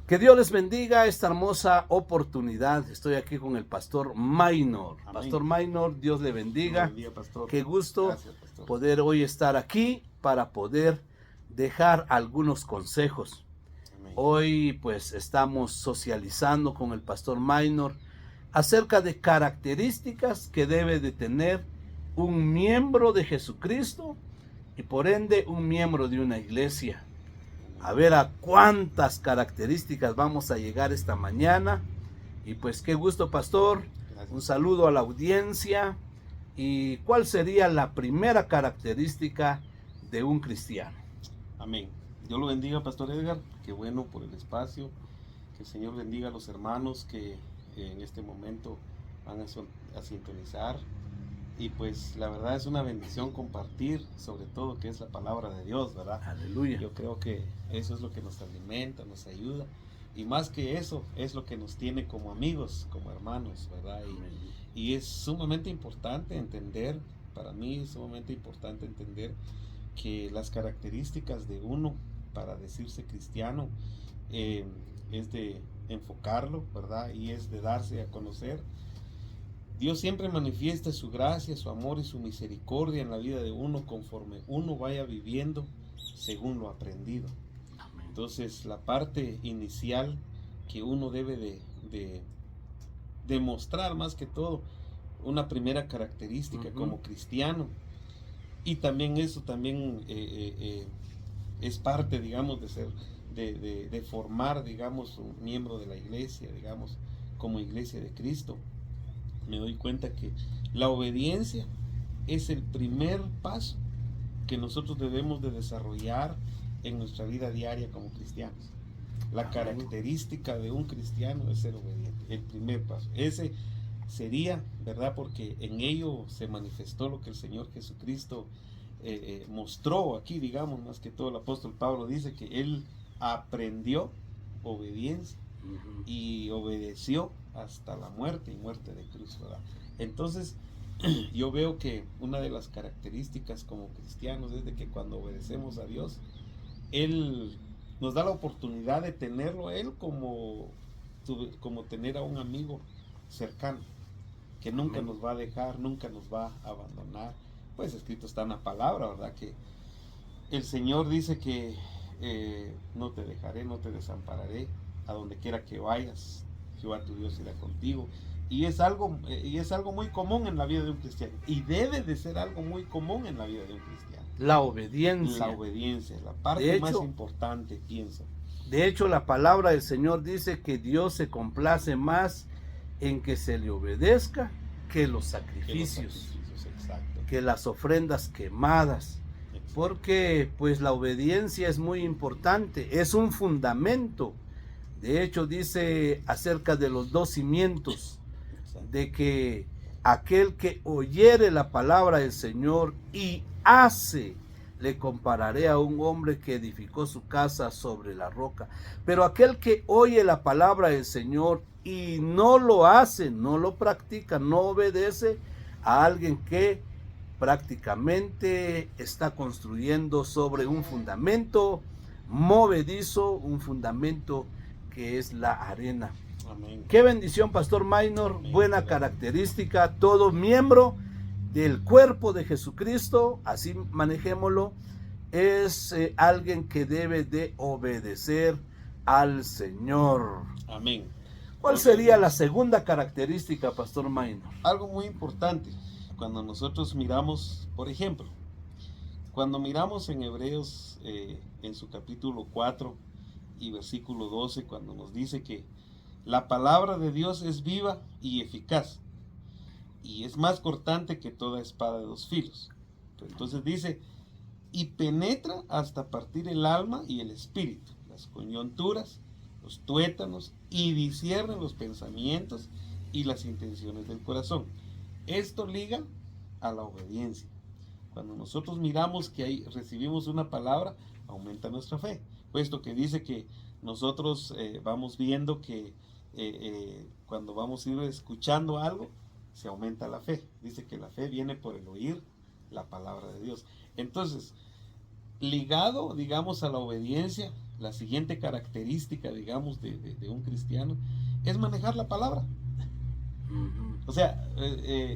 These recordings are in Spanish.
Que Dios les bendiga esta hermosa oportunidad. Estoy aquí con el pastor Minor. Amén. Pastor Minor, Dios le bendiga. Buen día, pastor. Qué gusto Gracias, pastor. poder hoy estar aquí para poder dejar algunos consejos. Amén. Hoy pues estamos socializando con el pastor Minor acerca de características que debe de tener un miembro de Jesucristo y por ende un miembro de una iglesia. A ver a cuántas características vamos a llegar esta mañana. Y pues qué gusto, pastor. Gracias. Un saludo a la audiencia. ¿Y cuál sería la primera característica de un cristiano? Amén. Dios lo bendiga, pastor Edgar. Qué bueno por el espacio. Que el Señor bendiga a los hermanos que en este momento van a sintonizar. Y pues la verdad es una bendición compartir, sobre todo que es la palabra de Dios, ¿verdad? Aleluya. Yo creo que eso es lo que nos alimenta, nos ayuda. Y más que eso, es lo que nos tiene como amigos, como hermanos, ¿verdad? Y es sumamente importante entender, para mí es sumamente importante entender que las características de uno para decirse cristiano es de enfocarlo, ¿verdad? Y es de darse a conocer. Dios siempre manifiesta su gracia, su amor y su misericordia en la vida de uno conforme uno vaya viviendo según lo aprendido. Entonces, la parte inicial que uno debe de demostrar más que todo, una primera característica como cristiano, y también eso también es parte, digamos, de ser, de formar, digamos, un miembro de la iglesia, digamos, como iglesia de Cristo. Me doy cuenta que la obediencia es el primer paso que nosotros debemos de desarrollar en nuestra vida diaria como cristianos. La característica de un cristiano es ser obediente, el primer paso. Ese sería, ¿verdad? Porque en ello se manifestó lo que el Señor Jesucristo mostró aquí, digamos, más que todo el apóstol Pablo dice que él aprendió obediencia y obedeció hasta la muerte y muerte de cruz, ¿verdad? Entonces, yo veo que una de las características como cristianos es de que cuando obedecemos a Dios, Él nos da la oportunidad de tenerlo a Él como tener a un amigo cercano, que nunca nos va a dejar, nunca nos va a abandonar. Pues escrito está en la palabra, ¿verdad? Que el Señor dice que no te dejaré, no te desampararé, a donde quiera que vayas, Jehová tu Dios irá contigo. Y es algo muy común en la vida de un cristiano. Y debe de ser algo muy común en la vida de un cristiano. La obediencia. La obediencia, la parte más importante, pienso. De hecho, la palabra del Señor dice que Dios se complace más en que se le obedezca que los sacrificios, exacto. que las ofrendas quemadas. Exacto. Porque pues la obediencia es muy importante, es un fundamento. De hecho, dice acerca de los dos cimientos, de que aquel que oyere la palabra del Señor y hace, le compararé a un hombre que edificó su casa sobre la roca. Pero aquel que oye la palabra del Señor y no lo hace, no lo practica, no obedece, a alguien que prácticamente está construyendo sobre un fundamento movedizo, un fundamento que es la arena. Amén. Qué bendición, pastor Minor. Amén. Buena característica. Todo miembro del cuerpo de Jesucristo, así manejémoslo, es alguien que debe de obedecer al Señor. Amén. ¿Cuál sería la segunda característica, pastor Minor? Algo muy importante, cuando nosotros miramos, por ejemplo, cuando miramos en Hebreos en su capítulo 4 y versículo 12, cuando nos dice que la palabra de Dios es viva y eficaz y es más cortante que toda espada de dos filos. Entonces dice, y penetra hasta partir el alma y el espíritu, las coyunturas, los tuétanos, y discierne los pensamientos y las intenciones del corazón. Esto liga a la obediencia. Cuando nosotros miramos que ahí recibimos una palabra, aumenta nuestra fe, puesto que dice que nosotros vamos viendo que cuando vamos a ir escuchando algo, se aumenta la fe. Dice que la fe viene por el oír la palabra de Dios. Entonces, ligado, digamos, a la obediencia, la siguiente característica, digamos, de un cristiano es manejar la palabra. O sea,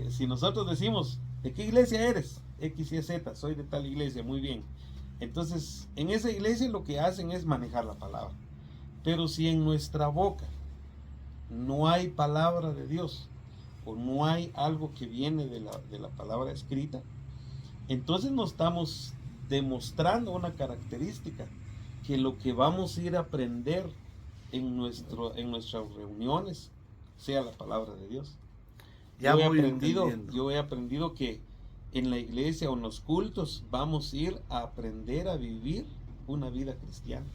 si nosotros decimos, ¿de qué iglesia eres? X, Y, Z, soy de tal iglesia, muy bien. Entonces, en esa iglesia lo que hacen es manejar la palabra. Pero si en nuestra boca no hay palabra de Dios, o no hay algo que viene de la palabra escrita, entonces no estamos demostrando una característica, que lo que vamos a ir a aprender en nuestras reuniones sea la palabra de Dios. Yo he aprendido que en la iglesia o en los cultos vamos a ir a aprender a vivir una vida cristiana.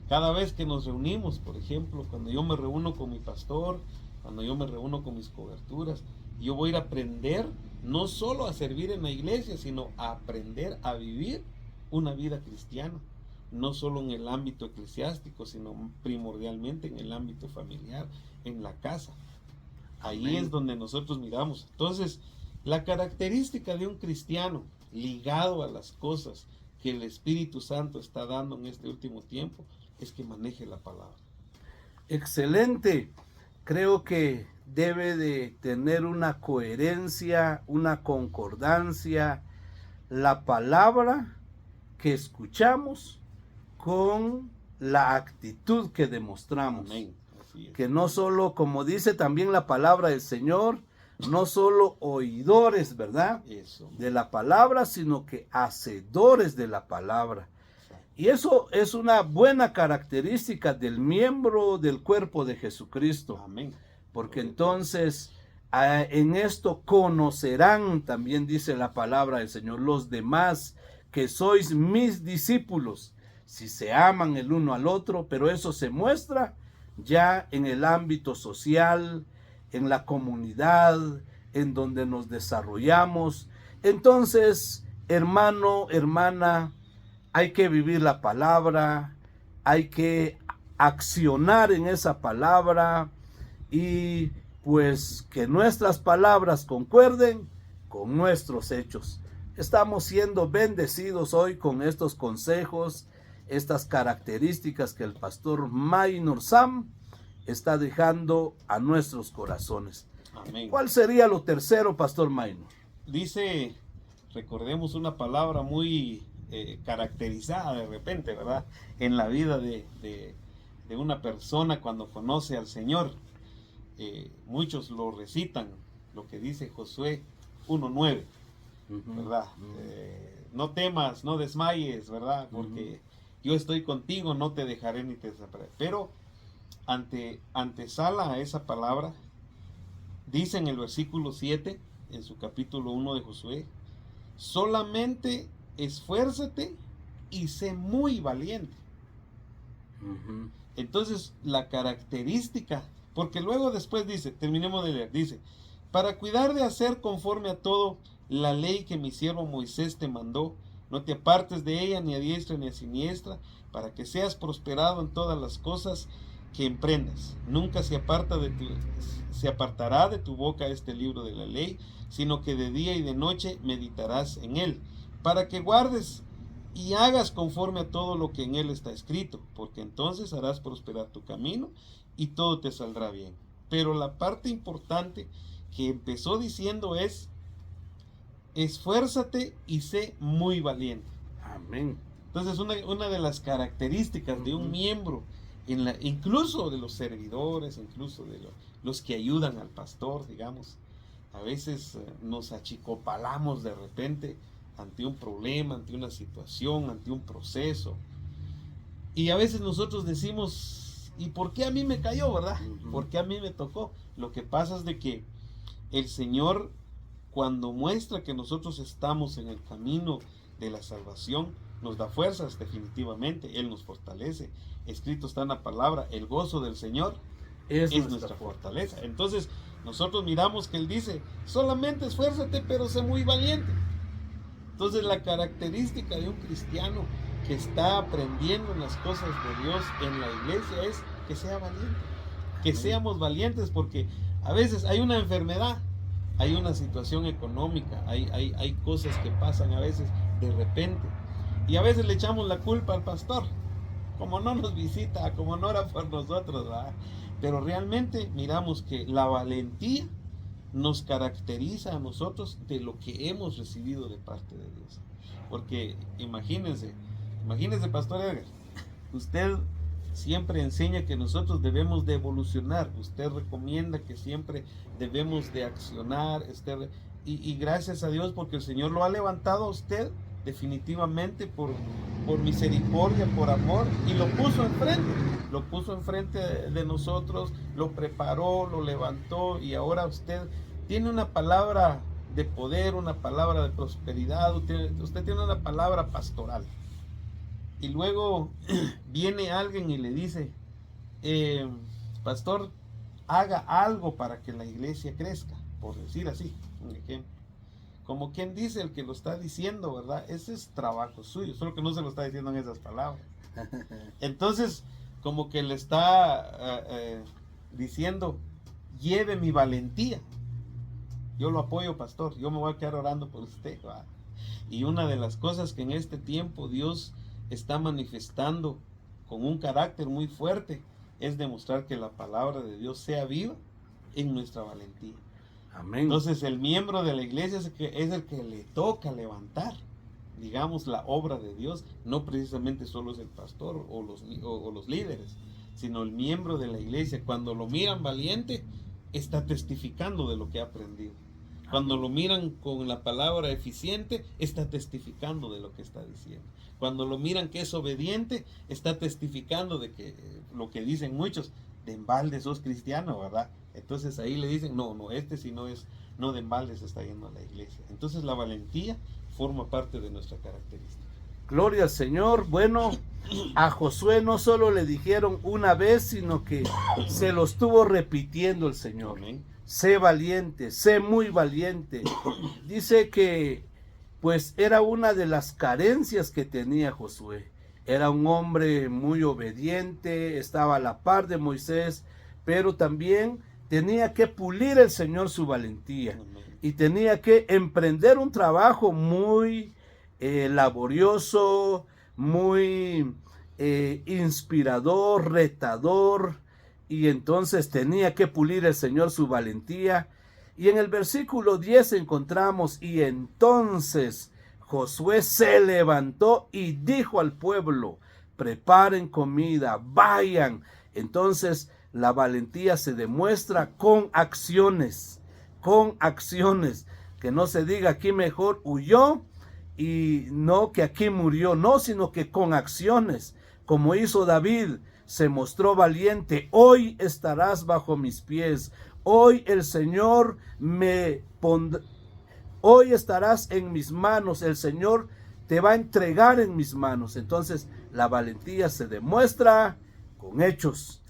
Cada vez que nos reunimos, por ejemplo, cuando yo me reúno con mi pastor, cuando yo me reúno con mis coberturas, yo voy a ir a aprender no solo a servir en la iglesia, sino a aprender a vivir una vida cristiana. No solo en el ámbito eclesiástico, sino primordialmente en el ámbito familiar, en la casa. Ahí Amén. Es donde nosotros miramos. Entonces, la característica de un cristiano ligado a las cosas que el Espíritu Santo está dando en este último tiempo es que maneje la palabra. Excelente. Creo que debe de tener una coherencia, una concordancia, la palabra que escuchamos con la actitud que demostramos. Amén. Así es. Que no solo, como dice también la palabra del Señor, no solo oidores, ¿verdad? Eso. De la palabra, sino que hacedores de la palabra. Y eso es una buena característica del miembro del cuerpo de Jesucristo. Amén. Porque entonces en esto conocerán, también dice la palabra del Señor, los demás que sois mis discípulos, si se aman el uno al otro, pero eso se muestra ya en el ámbito social, en la comunidad, en donde nos desarrollamos. Entonces, hermano, hermana, hay que vivir la palabra, hay que accionar en esa palabra y pues que nuestras palabras concuerden con nuestros hechos. Estamos siendo bendecidos hoy con estos consejos, estas características que el pastor Maynor Sam está dejando a nuestros corazones. Amén. ¿Cuál sería lo tercero, pastor Maynor? Dice, recordemos una palabra muy caracterizada de repente, ¿verdad? En la vida de una persona cuando conoce al Señor. Muchos lo recitan, lo que dice Josué 1:9, ¿verdad? No temas, no desmayes, ¿verdad? Porque yo estoy contigo, no te dejaré ni te desampararé. Pero antesala a esa palabra, dice en el versículo 7, en su capítulo 1 de Josué, solamente esfuérzate y sé muy valiente. Entonces, la característica, porque luego después dice, terminemos de leer, dice, para cuidar de hacer conforme a todo la ley que mi siervo Moisés te mandó, no te apartes de ella ni a diestra ni a siniestra, para que seas prosperado en todas las cosas que emprendas. Nunca se apartará de tu boca este libro de la ley, sino que de día y de noche meditarás en él, para que guardes y hagas conforme a todo lo que en él está escrito, porque entonces harás prosperar tu camino y todo te saldrá bien. Pero la parte importante que empezó diciendo es, esfuérzate y sé muy valiente. Amén. Entonces una de las características de un miembro, incluso de los servidores, incluso de los que ayudan al pastor, digamos, a veces nos achicopalamos de repente ante un problema, ante una situación, ante un proceso. Y a veces nosotros decimos, ¿y por qué a mí me cayó, verdad? ¿Por qué a mí me tocó? Lo que pasa es de que el Señor, cuando muestra que nosotros estamos en el camino de la salvación, nos da fuerzas definitivamente, Él nos fortalece. Escrito está en la palabra, el gozo del Señor es nuestra fortaleza. Entonces nosotros miramos que Él dice, solamente esfuérzate, pero sé muy valiente. Entonces la característica de un cristiano que está aprendiendo las cosas de Dios en la iglesia es que sea valiente, que seamos valientes, porque a veces hay una enfermedad, hay una situación económica, hay cosas que pasan a veces de repente, y a veces le echamos la culpa al pastor, como no nos visita, como no ora por nosotros, ¿verdad? Pero realmente miramos que la valentía nos caracteriza a nosotros de lo que hemos recibido de parte de Dios. Porque imagínense, Pastor Edgar, usted siempre enseña que nosotros debemos de evolucionar, usted recomienda que siempre debemos de accionar, y gracias a Dios porque el Señor lo ha levantado a usted definitivamente por misericordia, por amor, y lo puso enfrente de nosotros, lo preparó, lo levantó, y ahora usted tiene una palabra de poder, una palabra de prosperidad, usted tiene una palabra pastoral. Y luego viene alguien y le dice, pastor, haga algo para que la iglesia crezca, por decir así, un ejemplo. Como quien dice, el que lo está diciendo, ¿verdad? Ese es trabajo suyo, solo que no se lo está diciendo en esas palabras. Entonces, como que le está diciendo, lleve mi valentía. Yo lo apoyo, pastor, yo me voy a quedar orando por usted, ¿verdad? Y una de las cosas que en este tiempo Dios está manifestando con un carácter muy fuerte es demostrar que la palabra de Dios sea viva en nuestra valentía. Amén. Entonces el miembro de la iglesia es el que le toca levantar, digamos, la obra de Dios. No precisamente solo es el pastor o los líderes, sino el miembro de la iglesia. Cuando lo miran valiente, está testificando de lo que ha aprendido. Cuando lo miran con la palabra eficiente, está testificando de lo que está diciendo. Cuando lo miran que es obediente, está testificando de que lo que dicen muchos, de embalde sos cristiano, ¿verdad? Entonces ahí le dicen, si no de embalde se está yendo a la iglesia. Entonces la valentía forma parte de nuestra característica. Gloria al Señor. Bueno, a Josué no solo le dijeron una vez, sino que se lo estuvo repitiendo el Señor. Amén. Sé valiente, sé muy valiente. Dice que pues era una de las carencias que tenía Josué. Era un hombre muy obediente, estaba a la par de Moisés, pero también tenía que pulir el Señor su valentía. Y tenía que emprender un trabajo muy laborioso, muy inspirador, retador. Y entonces tenía que pulir el Señor su valentía. Y en el versículo 10 encontramos, y entonces Josué se levantó y dijo al pueblo, preparen comida, vayan. Entonces la valentía se demuestra con acciones, que no se diga aquí mejor huyó y no que aquí murió, no, sino que con acciones, como hizo David. Se mostró valiente. Hoy estarás bajo mis pies. Hoy el Señor hoy estarás en mis manos. El Señor te va a entregar en mis manos. Entonces la valentía se demuestra con hechos.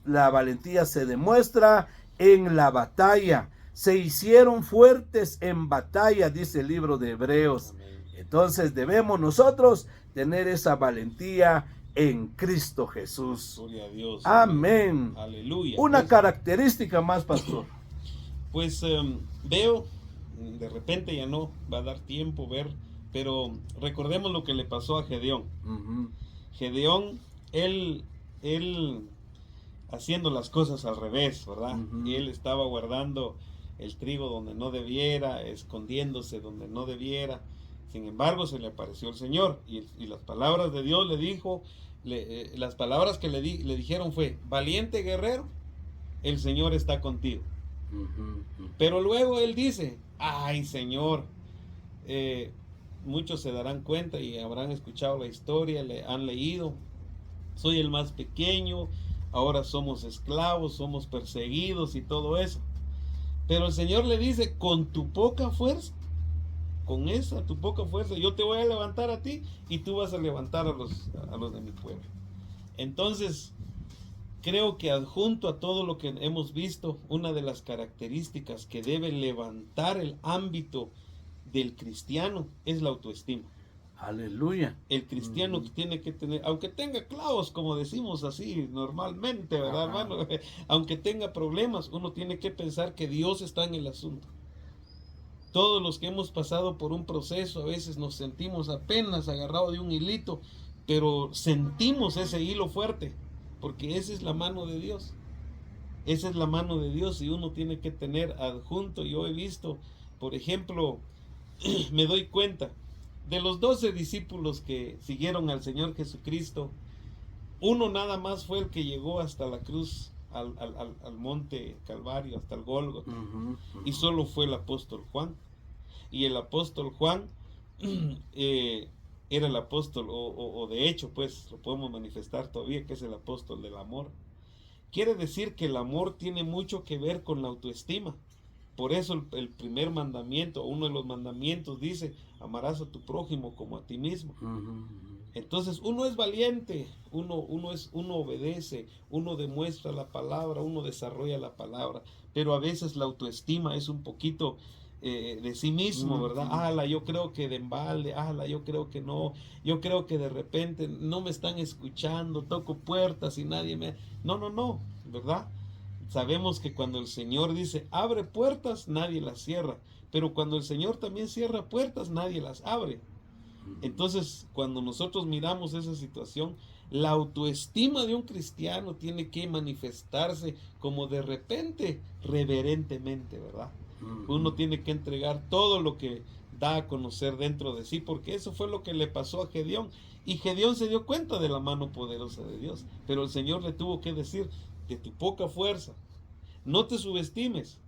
La valentía se demuestra en la batalla. Se hicieron fuertes en batalla, dice el libro de Hebreos. Entonces debemos nosotros tener esa valentía en Cristo Jesús. Gloria a Dios. Amén. Aleluya. Una característica más, pastor. Pues veo, de repente ya no va a dar tiempo ver, pero recordemos lo que le pasó a Gedeón. Gedeón, él haciendo las cosas al revés, ¿verdad? Él estaba guardando el trigo donde no debiera, escondiéndose donde no debiera. Sin embargo, se le apareció el Señor y las palabras de Dios le dijo, las palabras que le dijeron fue, valiente guerrero, el Señor está contigo. Pero luego él dice, ay Señor, muchos se darán cuenta y habrán escuchado la historia, le han leído, soy el más pequeño, ahora somos esclavos, somos perseguidos y todo eso. Pero el Señor le dice, con tu poca fuerza, con esa tu poca fuerza, yo te voy a levantar a ti y tú vas a levantar a los de mi pueblo. Entonces, creo que adjunto a todo lo que hemos visto, una de las características que debe levantar el ámbito del cristiano es la autoestima. Aleluya. El cristiano tiene que tener, aunque tenga clavos, como decimos así normalmente, ¿verdad, hermano? Aunque tenga problemas, uno tiene que pensar que Dios está en el asunto. Todos los que hemos pasado por un proceso, a veces nos sentimos apenas agarrados de un hilito, pero sentimos ese hilo fuerte, porque esa es la mano de Dios. Esa es la mano de Dios y uno tiene que tener adjunto. Yo he visto, por ejemplo, me doy cuenta, de los 12 discípulos que siguieron al Señor Jesucristo, uno nada más fue el que llegó hasta la cruz, al monte Calvario, hasta el Gólgota, y solo fue el apóstol Juan. Y el apóstol Juan era el apóstol, o de hecho, pues lo podemos manifestar todavía, que es el apóstol del amor. Quiere decir que el amor tiene mucho que ver con la autoestima. Por eso el primer mandamiento, uno de los mandamientos dice, amarás a tu prójimo como a ti mismo. Entonces uno es valiente, uno obedece, uno demuestra la palabra, uno desarrolla la palabra, pero a veces la autoestima es un poquito de sí mismo, ¿verdad? Yo creo que de embalde, yo creo que no, yo creo que de repente no me están escuchando, toco puertas y nadie me... No, ¿verdad? Sabemos que cuando el Señor dice, abre puertas, nadie las cierra, pero cuando el Señor también cierra puertas, nadie las abre. Entonces, cuando nosotros miramos esa situación, la autoestima de un cristiano tiene que manifestarse como de repente, reverentemente, ¿verdad? Uno tiene que entregar todo lo que da a conocer dentro de sí, porque eso fue lo que le pasó a Gedeón. Y Gedeón se dio cuenta de la mano poderosa de Dios, pero el Señor le tuvo que decir, de tu poca fuerza, no te subestimes,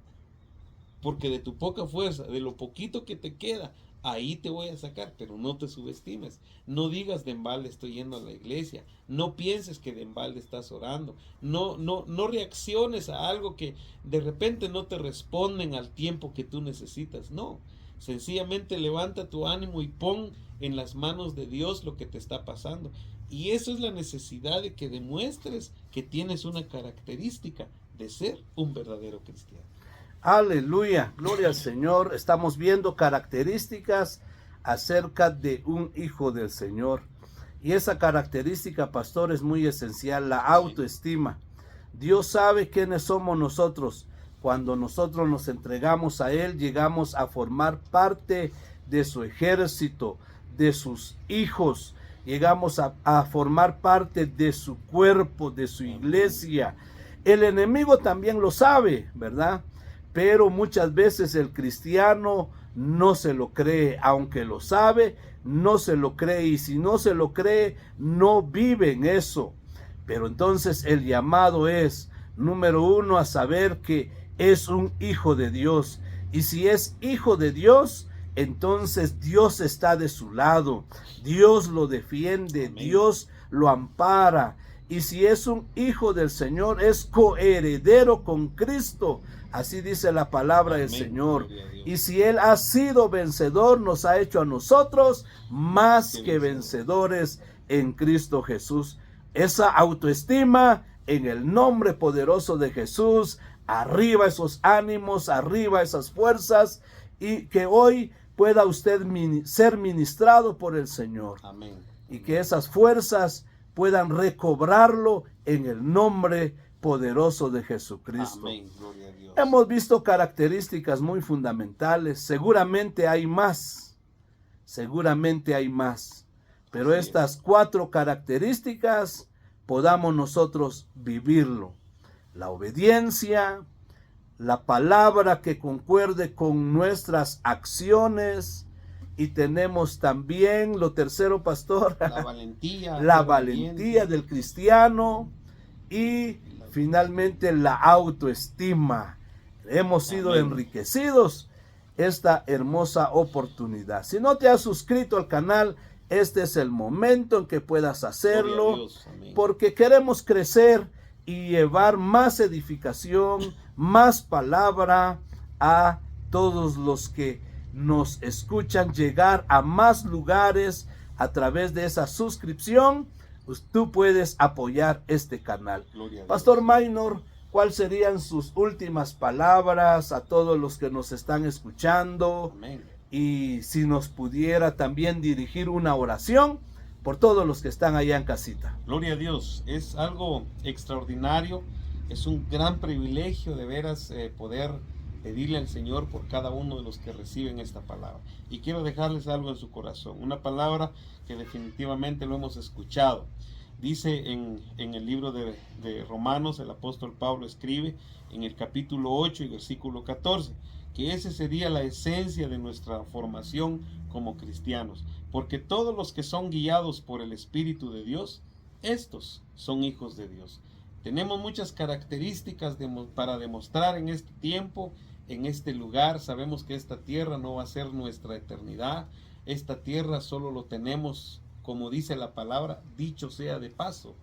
porque de tu poca fuerza, de lo poquito que te queda, ahí te voy a sacar, pero no te subestimes. No digas de embalde estoy yendo a la iglesia. No pienses que de embalde estás orando. No reacciones a algo que de repente no te responden al tiempo que tú necesitas. No, sencillamente levanta tu ánimo y pon en las manos de Dios lo que te está pasando. Y eso es la necesidad de que demuestres que tienes una característica de ser un verdadero cristiano. Aleluya, gloria al Señor. Estamos viendo características acerca de un hijo del Señor. Y esa característica, pastor, es muy esencial, la autoestima. Dios sabe quiénes somos nosotros. Cuando nosotros nos entregamos a Él, llegamos a formar parte de su ejército, de sus hijos. Llegamos a formar parte de su cuerpo, de su iglesia. El enemigo también lo sabe, ¿verdad? Pero muchas veces el cristiano no se lo cree, aunque lo sabe, no se lo cree, y si no se lo cree, no vive en eso. Pero entonces el llamado es, número uno, a saber que es un hijo de Dios, y si es hijo de Dios, entonces Dios está de su lado, Dios lo defiende, amén. Dios lo ampara, y si es un hijo del Señor, es coheredero con Cristo. Así dice la palabra del Señor. Y si Él ha sido vencedor, nos ha hecho a nosotros más que vencedores en Cristo Jesús. Esa autoestima en el nombre poderoso de Jesús, arriba esos ánimos, arriba esas fuerzas, y que hoy pueda usted ser ministrado por el Señor. Amén. Y que esas fuerzas puedan recobrarlo en el nombre poderoso de Jesucristo. Amén. Gloria a Dios. Hemos visto características muy fundamentales. Seguramente hay más. Pero así estas 4 características podamos nosotros vivirlo. La obediencia, la palabra que concuerde con nuestras acciones, y tenemos también lo tercero, pastor, la valentía, la valentía del cristiano, y finalmente la autoestima. Hemos sido enriquecidos esta hermosa oportunidad. Si no te has suscrito al canal, este es el momento en que puedas hacerlo, Dios, porque queremos crecer y llevar más edificación, más palabra a todos los que nos escuchan, llegar a más lugares a través de esa suscripción. Pues tú puedes apoyar este canal. Pastor Maynor, ¿cuáles serían sus últimas palabras a todos los que nos están escuchando? Amén. Y si nos pudiera también dirigir una oración por todos los que están allá en casita. Gloria a Dios, es algo extraordinario, es un gran privilegio de veras poder pedirle al Señor por cada uno de los que reciben esta palabra. Y quiero dejarles algo en su corazón, una palabra que definitivamente lo hemos escuchado. Dice en el libro de Romanos, el apóstol Pablo escribe en el capítulo 8 y versículo 14, que ese sería la esencia de nuestra formación como cristianos, porque todos los que son guiados por el Espíritu de Dios, estos son hijos de Dios. Tenemos muchas características para demostrar en este tiempo, en este lugar. Sabemos que esta tierra no va a ser nuestra eternidad. Esta tierra solo lo tenemos, como dice la palabra, dicho sea de paso,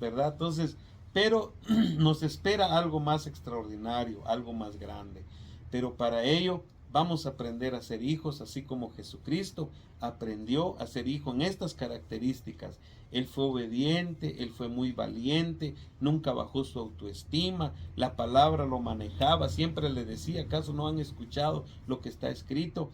¿verdad? Entonces, pero nos espera algo más extraordinario, algo más grande. Pero para ello vamos a aprender a ser hijos, así como Jesucristo aprendió a ser hijo en estas características. Él fue obediente, él fue muy valiente, nunca bajó su autoestima, la palabra lo manejaba, siempre le decía, ¿acaso no han escuchado lo que está escrito?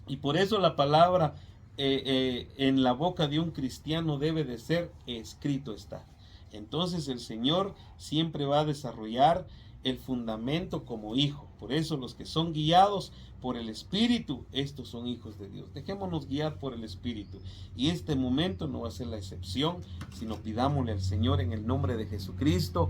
Y por eso la palabra en la boca de un cristiano debe de ser escrito está. Entonces el Señor siempre va a desarrollar el fundamento como hijo. Por eso los que son guiados por el Espíritu, estos son hijos de Dios. Dejémonos guiar por el Espíritu. Y este momento no va a ser la excepción, sino pidámosle al Señor en el nombre de Jesucristo.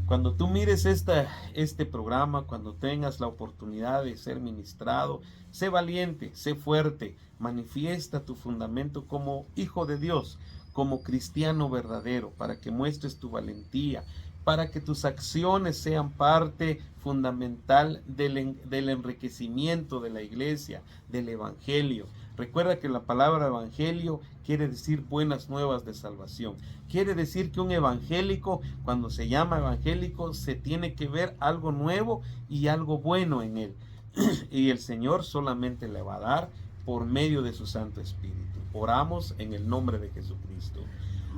Cuando tú mires este programa, cuando tengas la oportunidad de ser ministrado, sé valiente, sé fuerte, manifiesta tu fundamento como hijo de Dios, como cristiano verdadero, para que muestres tu valentía, para que tus acciones sean parte fundamental del enriquecimiento de la iglesia, del evangelio. Recuerda que la palabra evangelio quiere decir buenas nuevas de salvación. Quiere decir que un evangélico, cuando se llama evangélico, se tiene que ver algo nuevo y algo bueno en él. Y el Señor solamente le va a dar por medio de su Santo Espíritu. Oramos en el nombre de Jesucristo.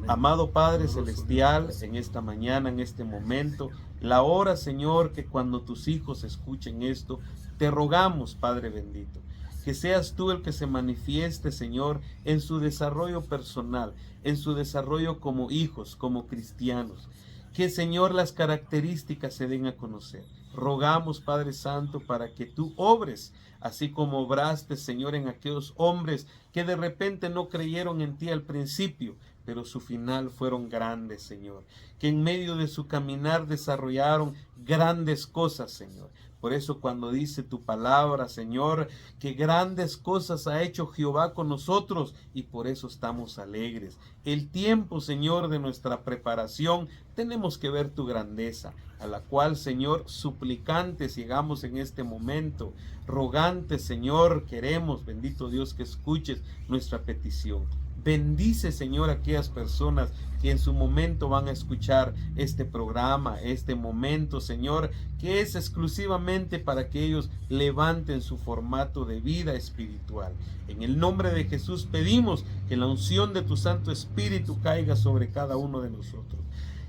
Amado Padre Celestial, en esta mañana, en este momento, la hora, Señor, que cuando tus hijos escuchen esto, te rogamos, Padre bendito, que seas tú el que se manifieste, Señor, en su desarrollo personal, en su desarrollo como hijos, como cristianos. Que, Señor, las características se den a conocer. Rogamos, Padre Santo, para que tú obres, así como obraste, Señor, en aquellos hombres que de repente no creyeron en ti al principio, pero su final fueron grandes, Señor. Que en medio de su caminar desarrollaron grandes cosas, Señor. Por eso cuando dice tu palabra, Señor, que grandes cosas ha hecho Jehová con nosotros y por eso estamos alegres. El tiempo, Señor, de nuestra preparación, tenemos que ver tu grandeza, a la cual, Señor, suplicantes llegamos en este momento. Rogantes, Señor, queremos, bendito Dios, que escuches nuestra petición. Bendice, Señor, a aquellas personas que en su momento van a escuchar este programa, este momento, Señor, que es exclusivamente para que ellos levanten su formato de vida espiritual. En el nombre de Jesús pedimos que la unción de tu Santo Espíritu caiga sobre cada uno de nosotros.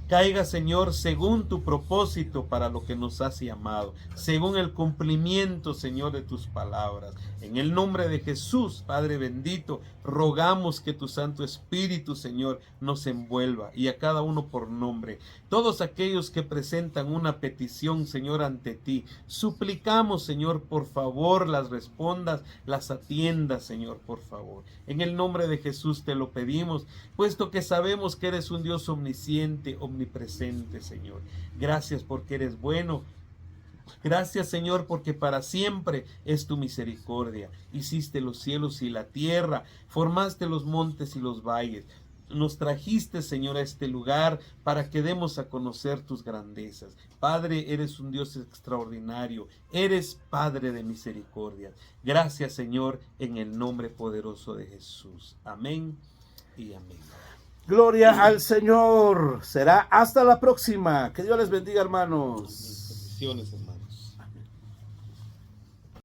Caiga, Señor, según tu propósito para lo que nos has llamado, según el cumplimiento, Señor, de tus palabras. En el nombre de Jesús, Padre bendito, rogamos que tu Santo Espíritu, Señor, nos envuelva y a cada uno por nombre. Todos aquellos que presentan una petición, Señor, ante ti, suplicamos, Señor, por favor, las respondas, las atiendas, Señor, por favor. En el nombre de Jesús te lo pedimos, puesto que sabemos que eres un Dios omnisciente, omnipresente, Señor. Gracias porque eres bueno. Gracias, Señor, porque para siempre es tu misericordia. Hiciste los cielos y la tierra, formaste los montes y los valles. Nos trajiste, Señor, a este lugar para que demos a conocer tus grandezas. Padre, eres un Dios extraordinario. Eres Padre de misericordia. Gracias, Señor, en el nombre poderoso de Jesús. Amén y amén. Gloria al Señor. Será hasta la próxima. Que Dios les bendiga, hermanos. Bendiciones, hermanos.